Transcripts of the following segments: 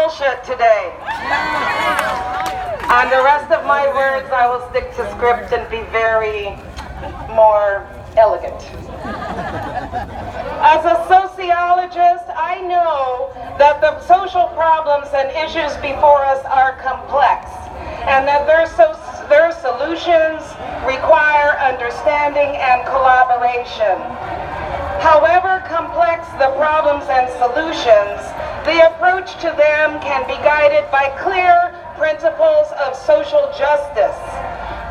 bullshit today. On the rest of my words, I will stick to script and be very more elegant. As a sociologist, I know that the social problems and issues before us are complex, and that their solutions require understanding and collaboration. However complex the problems and solutions, the approach to them can be guided by clear principles of social justice,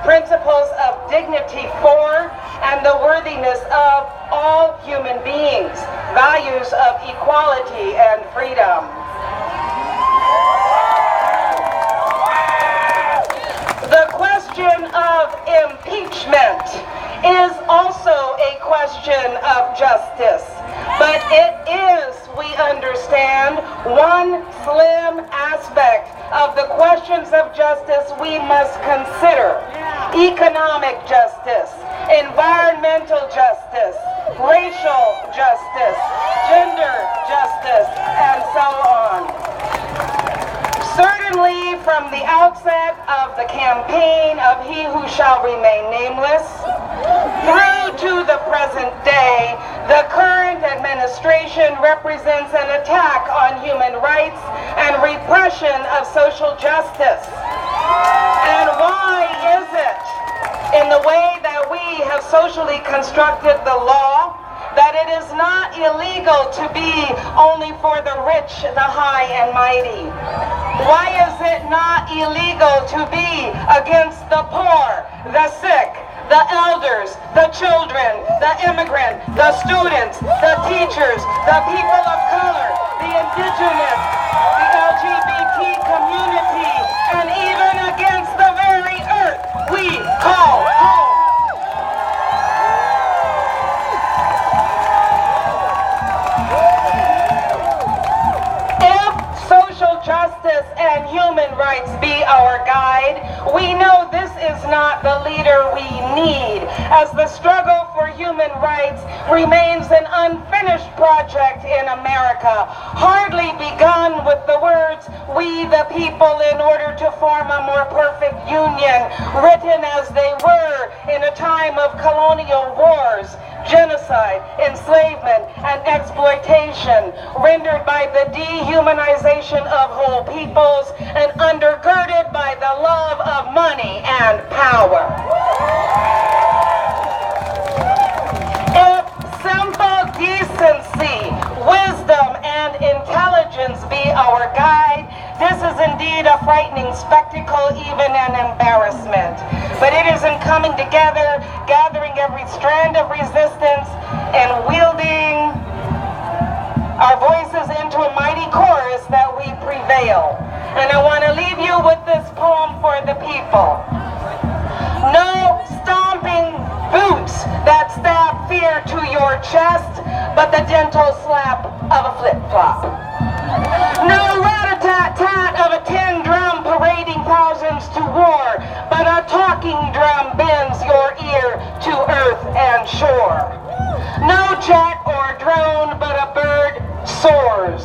principles of dignity for and the worthiness of all human beings, values of equality and freedom. The question of impeachment is also a question of justice, but it is, we understand, one slim aspect of the questions of justice we must consider. Economic justice, environmental justice, racial justice, gender justice, and so on. Certainly from the outset of the campaign of He Who Shall Remain Nameless, through to the present day, the current administration represents an attack on human rights and repression of social justice. And why is it, in the way that we have socially constructed the law, that it is not illegal to be only for the rich, the high and mighty? Why is it not illegal to be against the poor, the sick, the elders, the children, the immigrant, the students, the teachers, the people of color, the indigenous, the LGBT community, and even against the very earth we call home? Justice and human rights be our guide, we know this is not the leader we need, as the struggle for human rights remains an unfinished project in America, hardly begun with the words, "we the people," in order to form a more perfect union, written as they were in a time of colonial wars, genocide, enslavement, and exploitation, rendered by the dehumanization of whole peoples and undergirded by the love of money and power. If simple decency, wisdom, and intelligence be our guide, this is indeed a frightening spectacle, even an embarrassment. But it is in coming together, gathering every strand of resistance, and wielding our voices into a mighty chorus that we prevail. And I want to leave you with this poem for the people. No stomping boots that stab fear to your chest, but the gentle slap of a flip-flop. No rat-a-tat-tat of a tin drum parading thousands to war, but a talking drum bends your ear to earth and shore. No jet or drone, but a bird soars.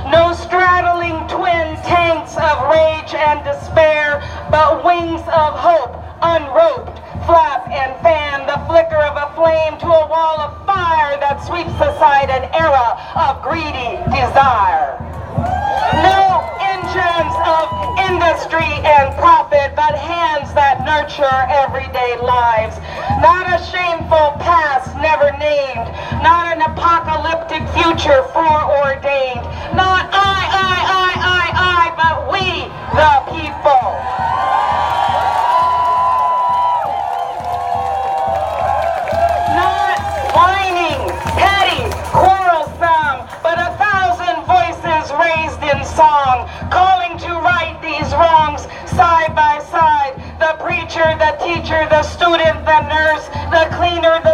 No straddling twin tanks of rage and despair, but wings of hope, unroped, flap and fan the flicker of a flame to a wall of fire that sweeps aside an era of greedy desire. No engines of industry and profit, but hands that nurture everyday lives. Not a shameful past never named, not an apocalyptic future foreordained. Not I, but we, the people. Not whining, petty, quarrelsome, but 1,000 voices raised in song, calling to right these wrongs side by side. The preacher, the teacher, the student, the nurse, the cleaner, the